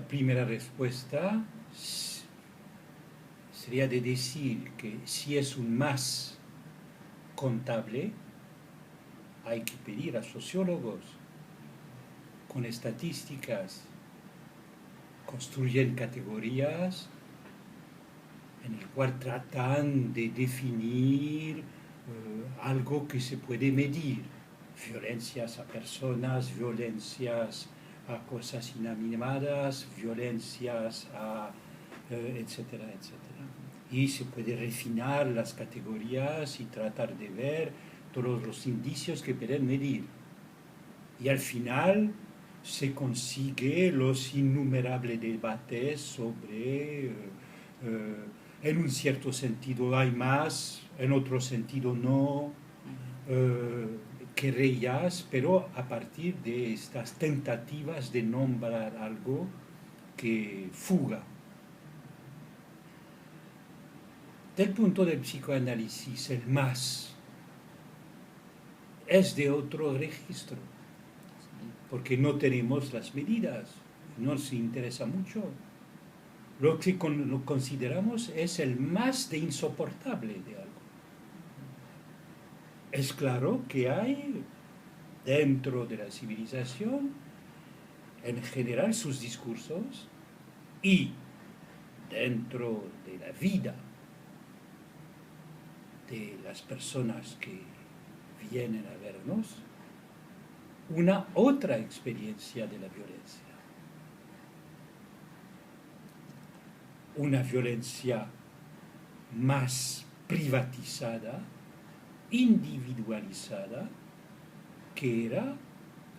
primera respuesta sería de decir que si es un más contable, hay que pedir a sociólogos con estadísticas, construyen categorías en el cual tratan de definir algo que se puede medir, violencias a personas, violencias a cosas inanimadas, violencias a etcétera, etcétera. Y se puede refinar las categorías y tratar de ver todos los indicios que pueden medir. Y al final se consigue los innumerables debates sobre, en un cierto sentido hay más, en otro sentido no, querellas, pero a partir de estas tentativas de nombrar algo que fuga. Del punto del psicoanálisis, el más es de otro registro, porque no tenemos las medidas, no nos interesa mucho. Lo que lo consideramos es el más de insoportable de algo. Es claro que hay dentro de la civilización, en general, sus discursos y dentro de la vida de las personas que vienen a vernos, una otra experiencia de la violencia. Una violencia más privatizada, individualizada, que era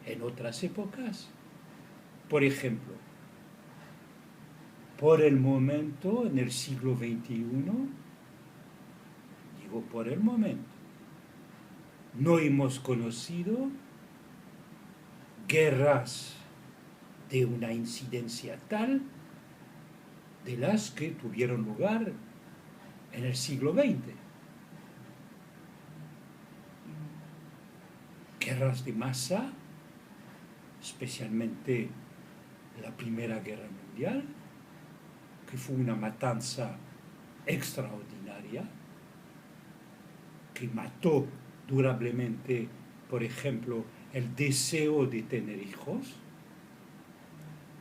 en otras épocas. Por ejemplo, por el momento, en el siglo XXI, digo por el momento, no hemos conocido guerras de una incidencia tal de las que tuvieron lugar en el siglo XX. Guerras de masa, especialmente la Primera Guerra Mundial, que fue una matanza extraordinaria, que mató durablemente, por ejemplo, el deseo de tener hijos,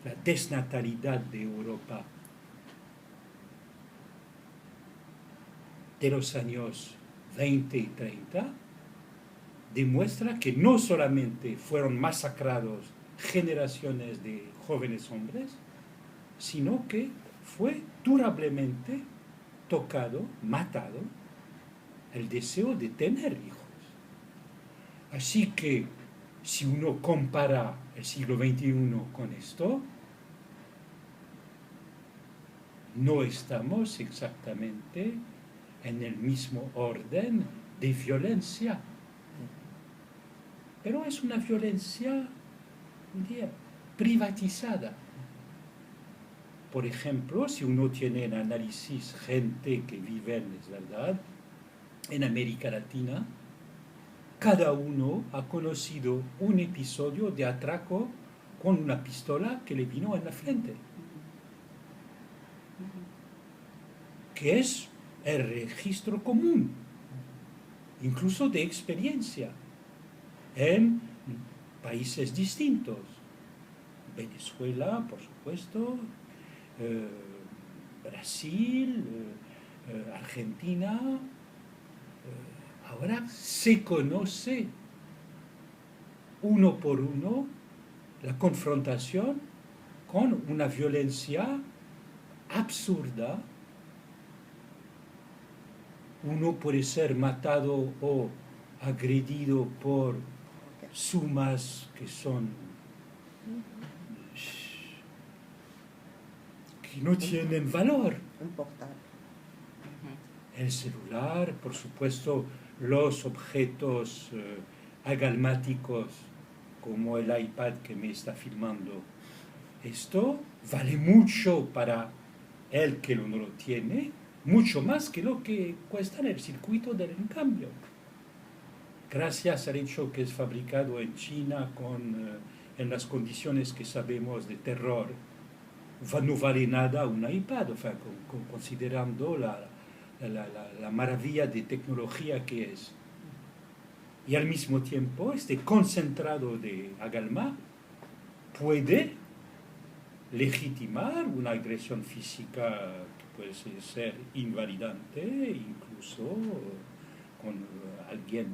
la desnatalidad de Europa de los años 20 y 30, demuestra que no solamente fueron masacrados generaciones de jóvenes hombres, sino que fue durablemente tocado, matado, el deseo de tener hijos. Así que, si uno compara el siglo XXI con esto, no estamos exactamente en el mismo orden de violencia. Pero es una violencia, diría, privatizada. Por ejemplo, si uno tiene en análisis gente que vive, es verdad, en América Latina, cada uno ha conocido un episodio de atraco con una pistola que le vino en la frente, que es el registro común, incluso de experiencia, en países distintos. Venezuela, por supuesto, Brasil, Argentina. Ahora se conoce uno por uno la confrontación con una violencia absurda. Uno puede ser matado o agredido por sumas que son que no tienen valor. El celular, por supuesto, los objetos agalmáticos como el iPad que me está filmando. Esto vale mucho para el que no lo tiene, mucho más que lo que cuesta en el circuito del encambio. Gracias al hecho que es fabricado en China en las condiciones que sabemos de terror, no vale nada un iPad, o sea, considerando la maravilla de tecnología que es. Y al mismo tiempo, este concentrado de agalma puede legitimar una agresión física que puede ser invalidante, incluso con alguien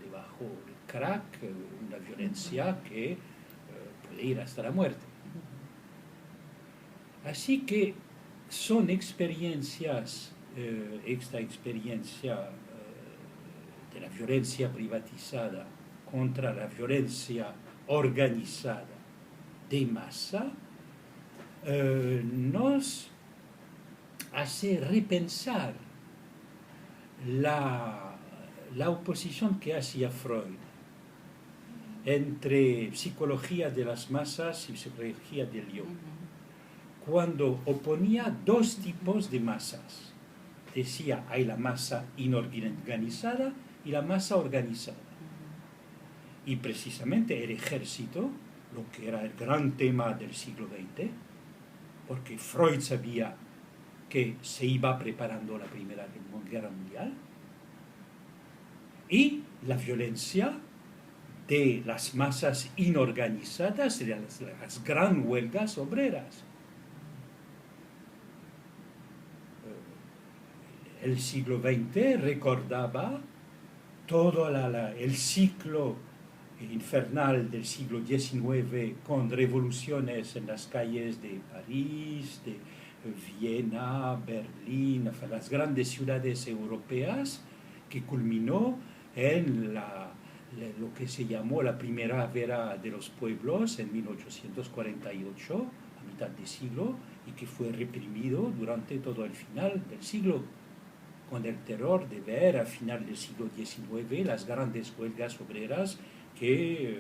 debajo del crack, una violencia que puede ir hasta la muerte. Así que son experiencias, esta experiencia de la violencia privatizada contra la violencia organizada de masa, nos hace repensar la oposición que hacía Freud entre psicología de las masas y psicología del yo, cuando oponía dos tipos de masas. Decía, hay la masa inorganizada y la masa organizada. Y precisamente el ejército, lo que era el gran tema del siglo XX, porque Freud sabía que se iba preparando la Primera Guerra Mundial, y la violencia de las masas inorganizadas, de las gran huelgas obreras. El siglo XX recordaba todo el ciclo infernal del siglo XIX con revoluciones en las calles de París, de Viena, Berlín, las grandes ciudades europeas, que culminó en lo que se llamó la Primavera de los Pueblos en 1848, a mitad de siglo, y que fue reprimido durante todo el final del siglo, con el terror de ver al final del siglo XIX las grandes huelgas obreras que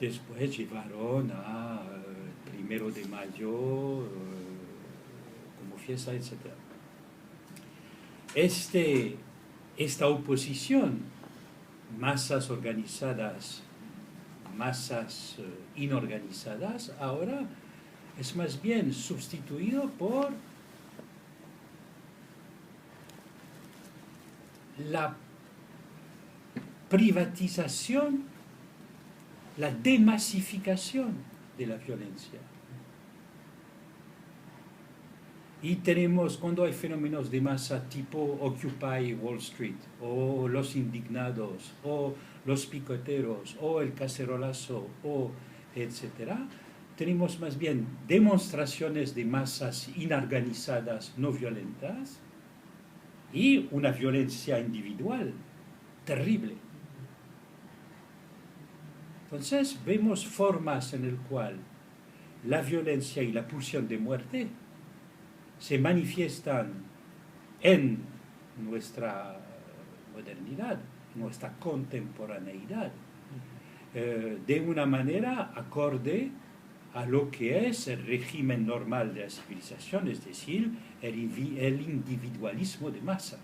después llevaron a 1 de mayo como fiesta, etc. Esta oposición, masas organizadas, masas inorganizadas, ahora es más bien sustituido por la privatización, la demasificación de la violencia. Y tenemos, cuando hay fenómenos de masa tipo Occupy Wall Street, o los indignados, o los picoteros, o el cacerolazo, o etcétera, tenemos más bien demostraciones de masas inorganizadas, no violentas, y una violencia individual terrible. Entonces vemos formas en las cuales la violencia y la pulsión de muerte se manifiestan en nuestra modernidad, nuestra contemporaneidad, de una manera acorde a lo que es el régimen normal de la civilización, es decir, el individualismo de masa,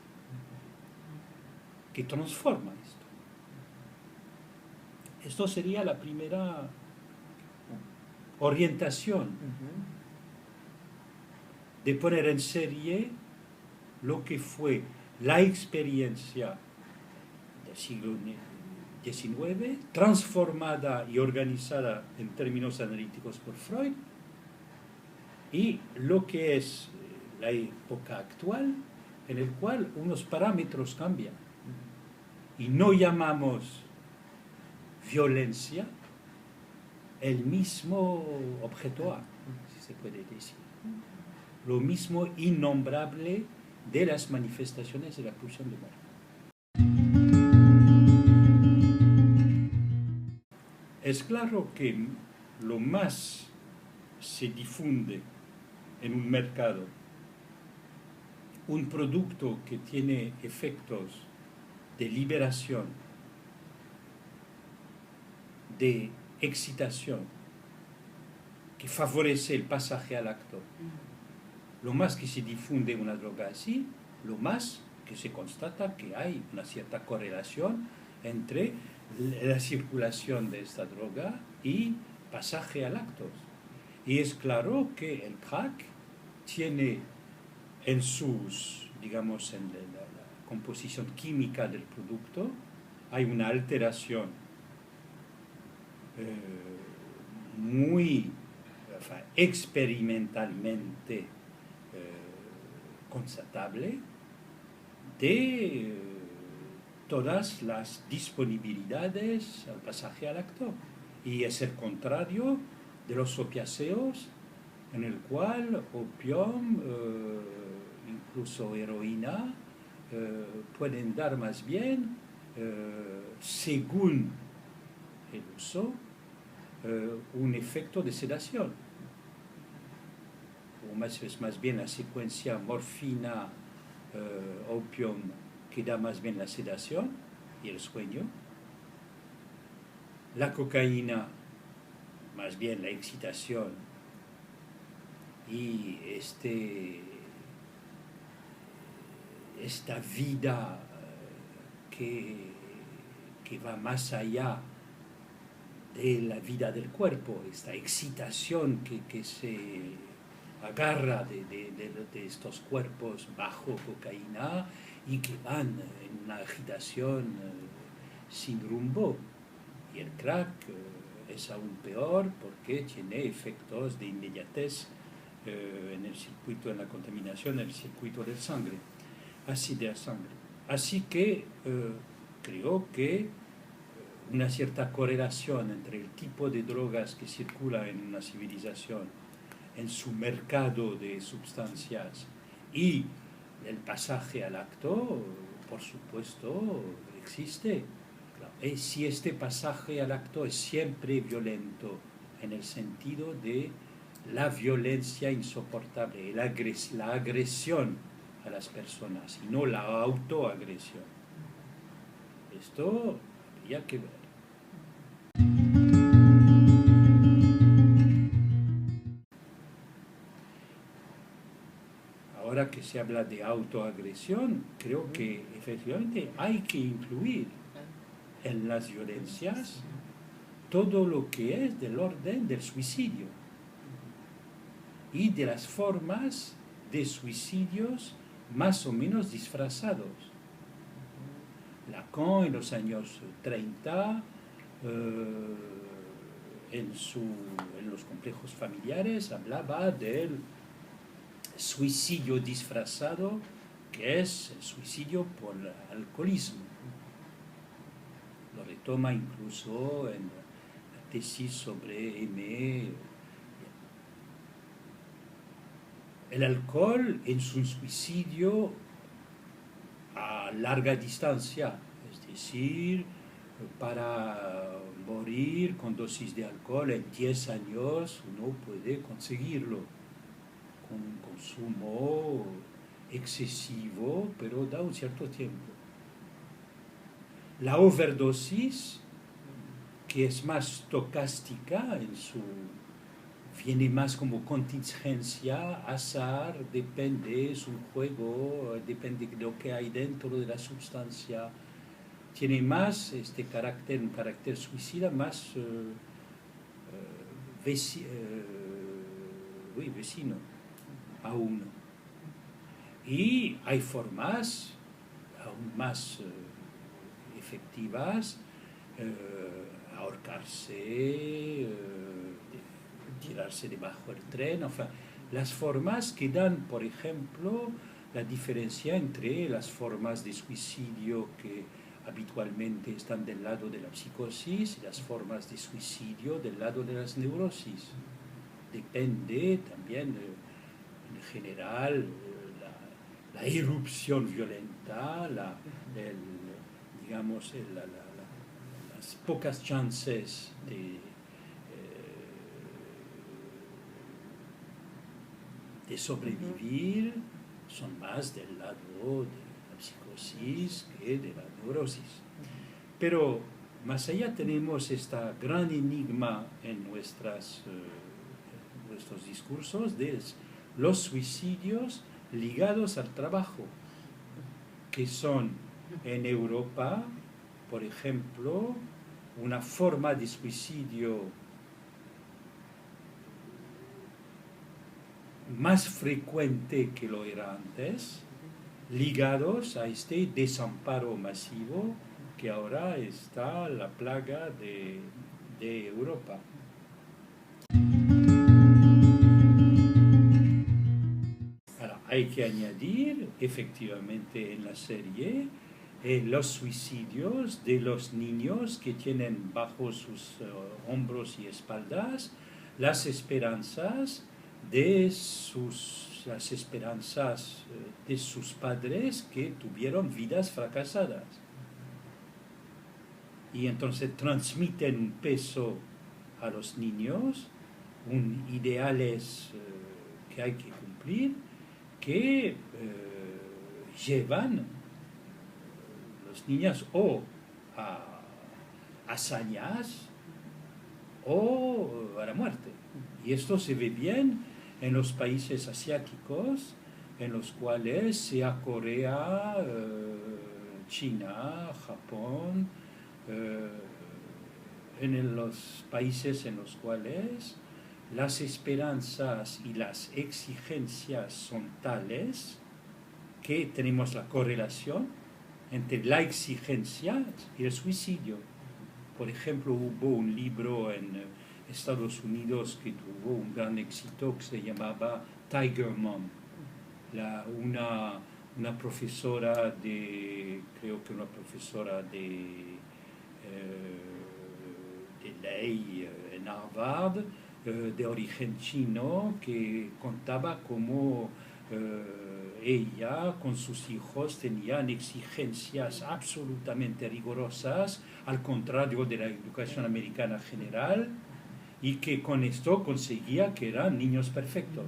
que transforma esto. Esto sería la primera orientación de poner en serie lo que fue la experiencia del siglo XIX, transformada y organizada en términos analíticos por Freud, y lo que es la época actual, en el cual unos parámetros cambian. Y no llamamos violencia el mismo objeto A, si se puede decir. Lo mismo innombrable de las manifestaciones de la pulsión de muerte. Es claro que lo más se difunde en un mercado un producto que tiene efectos de liberación, de excitación, que favorece el pasaje al acto. Lo más que se difunde una droga así, lo más que se constata que hay una cierta correlación entre la circulación de esta droga y pasaje al acto. Y es claro que el crack tiene en sus, digamos, en la composición química del producto, hay una alteración muy, enfin, experimentalmente constatable de todas las disponibilidades al pasaje al acto. Y es el contrario de los opiáceos, en el cual opium, incluso heroína, pueden dar más bien, según el uso, un efecto de sedación. O es más bien la secuencia morfina, opium, que da más bien la sedación y el sueño. La cocaína, más bien la excitación y esta vida que va más allá de la vida del cuerpo, esta excitación que se agarra de estos cuerpos bajo cocaína y que van en una agitación sin rumbo. Y el crack es aún peor porque tiene efectos de inmediatez en el circuito, en la contaminación, en el circuito de sangre, así de la sangre. Así que creo que una cierta correlación entre el tipo de drogas que circula en una civilización, en su mercado de sustancias y el pasaje al acto, por supuesto, existe. Y si este pasaje al acto es siempre violento, en el sentido de la violencia insoportable, la agresión a las personas y no la autoagresión. Esto habría que ver. Ahora que se habla de autoagresión, creo que efectivamente hay que incluir en las violencias todo lo que es del orden del suicidio y de las formas de suicidios más o menos disfrazados. Lacan en los años 30, en los complejos familiares, hablaba del suicidio disfrazado, que es el suicidio por alcoholismo. Lo retoma incluso en la tesis sobre M. El alcohol es un suicidio a larga distancia, es decir, para morir con dosis de alcohol en 10 años uno puede conseguirlo con un consumo excesivo, pero da un cierto tiempo. La overdosis, que es más stocástica viene más como contingencia, azar, depende, es un juego, depende de lo que hay dentro de la sustancia. Tiene más un carácter suicida, más vecino a uno. Y hay formas aún más efectivas, ahorcarse, tirarse debajo del tren, enfin, las formas que dan, por ejemplo, la diferencia entre las formas de suicidio que habitualmente están del lado de la psicosis y las formas de suicidio del lado de las neurosis. Depende también, en general, la erupción violenta, digamos, las pocas chances de sobrevivir son más del lado de la psicosis que de la neurosis. Pero más allá tenemos este gran enigma en nuestros discursos de los suicidios ligados al trabajo, que son en Europa, por ejemplo, una forma de suicidio más frecuente que lo era antes, ligados a este desamparo masivo que ahora está la plaga de Europa. Ahora, hay que añadir, efectivamente, en la serie, los suicidios de los niños que tienen bajo sus hombros y espaldas las esperanzas las esperanzas de sus padres que tuvieron vidas fracasadas. Y entonces transmiten un peso a los niños, ideales que hay que cumplir, que llevan los niños o a hazañas o a la muerte. Y esto se ve bien en los países asiáticos, en los cuales sea Corea, China, Japón, en los países en los cuales las esperanzas y las exigencias son tales que tenemos la correlación entre la exigencia y el suicidio. Por ejemplo, hubo un libro en Estados Unidos que tuvo un gran éxito que se llamaba Tiger Mom. Una profesora creo que una profesora de ley en Harvard, de origen chino, que contaba cómo ella con sus hijos tenían exigencias absolutamente rigurosas, al contrario de la educación americana general, y que con esto conseguía que eran niños perfectos.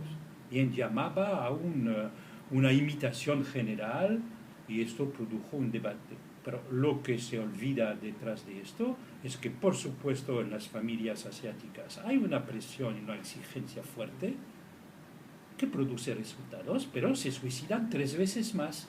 Bien, llamaba a una imitación general, y esto produjo un debate. Pero lo que se olvida detrás de esto es que, por supuesto, en las familias asiáticas hay una presión y una exigencia fuerte que produce resultados, pero se suicidan 3 veces más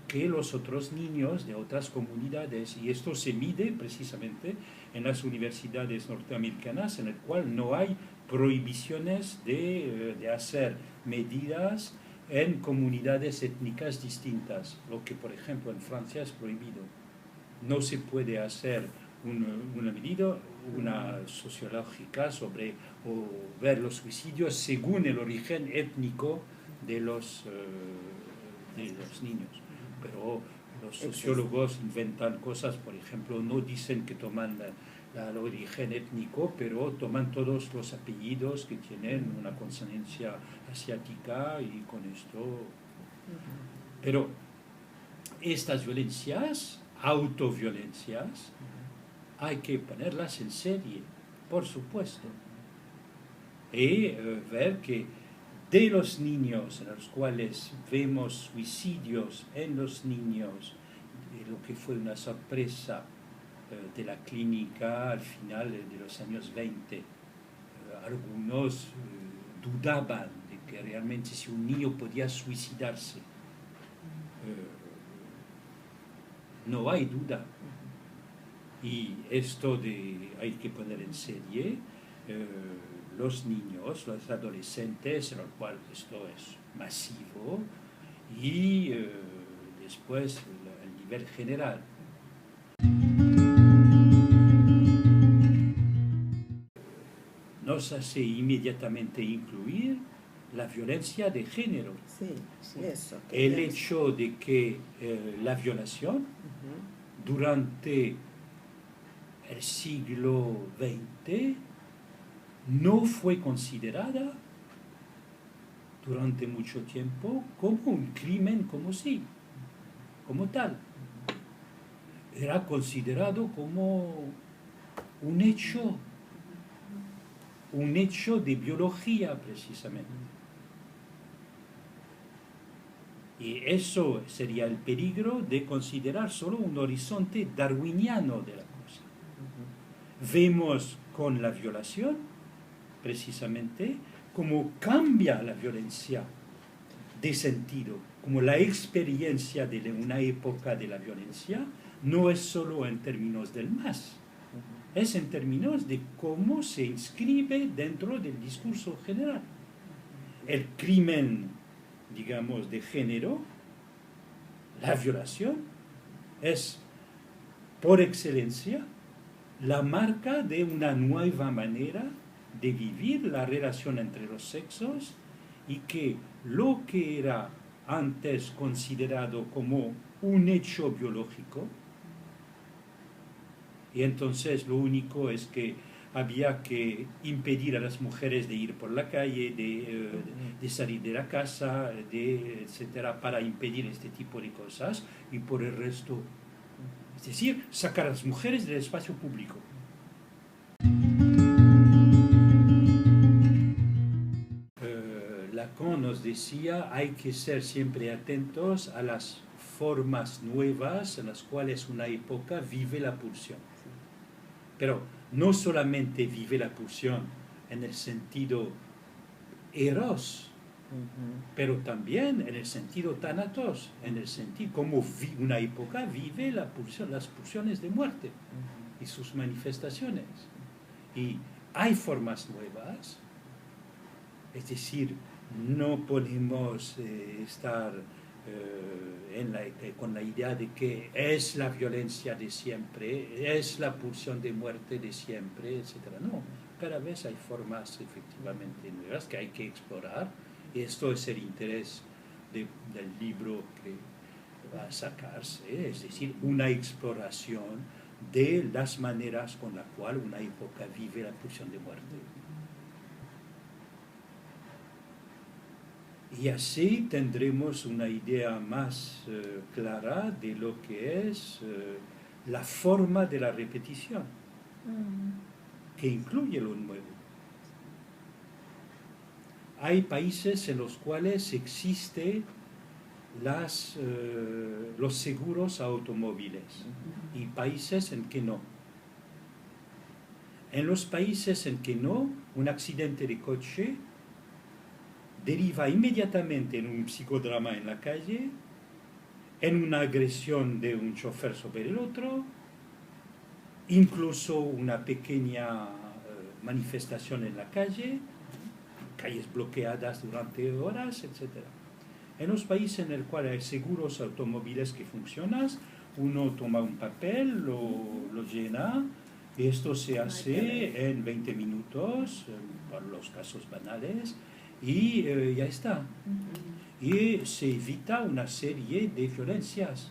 que los otros niños de otras comunidades. Y esto se mide precisamente en las universidades norteamericanas, en el cual no hay prohibiciones de hacer medidas en comunidades étnicas distintas, lo que por ejemplo en Francia es prohibido. No se puede hacer una medida, una sociológica sobre o ver los suicidios según el origen étnico de los niños. Pero los sociólogos inventan cosas, por ejemplo, no dicen que toman el origen étnico, pero toman todos los apellidos que tienen una consonancia asiática y con esto. Pero estas violencias, autoviolencias, hay que ponerlas en serie, por supuesto. Y ver que de los niños en los cuales vemos suicidios en los niños, lo que fue una sorpresa de la clínica al final de los años 20, algunos dudaban de que realmente si un niño podía suicidarse. No hay duda. Y esto hay que poner en serie los niños, los adolescentes, en lo cual esto es masivo, y después el nivel general. Nos hace inmediatamente incluir la violencia de género. Sí, sí, eso. El hecho de que la violación durante el siglo XX no fue considerada durante mucho tiempo como un crimen como tal. Era considerado como un hecho de biología precisamente. Y eso sería el peligro de considerar solo un horizonte darwiniano de la cosa. Vemos con la violación, precisamente, cómo cambia la violencia de sentido, como la experiencia de una época de la violencia no es solo en términos del más, es en términos de cómo se inscribe dentro del discurso general. el crimen, digamos, de género, la violación, es por excelencia la marca de una nueva manera de vivir la relación entre los sexos, y que lo que era antes considerado como un hecho biológico, y entonces lo único es que había que impedir a las mujeres de ir por la calle, de salir de la casa, etcétera, para impedir este tipo de cosas, y por el resto, es decir, sacar a las mujeres del espacio público. Lacan nos decía, hay que ser siempre atentos a las formas nuevas en las cuales una época vive la pulsión. Pero no solamente vive la pulsión en el sentido eros, pero también en el sentido thanatos, en el sentido como una época vive las pulsiones de muerte y sus manifestaciones. Y hay formas nuevas, es decir, no podemos estar con la idea de que es la violencia de siempre, es la pulsión de muerte de siempre, etc. No, cada vez hay formas efectivamente nuevas que hay que explorar, y esto es el interés del libro que va a sacarse, es decir, una exploración de las maneras con las cuales una época vive la pulsión de muerte. Y así tendremos una idea más clara de lo que es la forma de la repetición, que incluye lo nuevo. Hay países en los cuales existen los seguros automóviles y países en que no. En los países en que no, un accidente de coche deriva inmediatamente en un psicodrama en la calle, en una agresión de un chofer sobre el otro, incluso una pequeña manifestación en la calle, calles bloqueadas durante horas, etc. En los países en los cuales hay seguros automóviles que funcionan, uno toma un papel, lo llena, y esto se hace en 20 minutos, por los casos banales, y ya está. Y se evita una serie de violencias.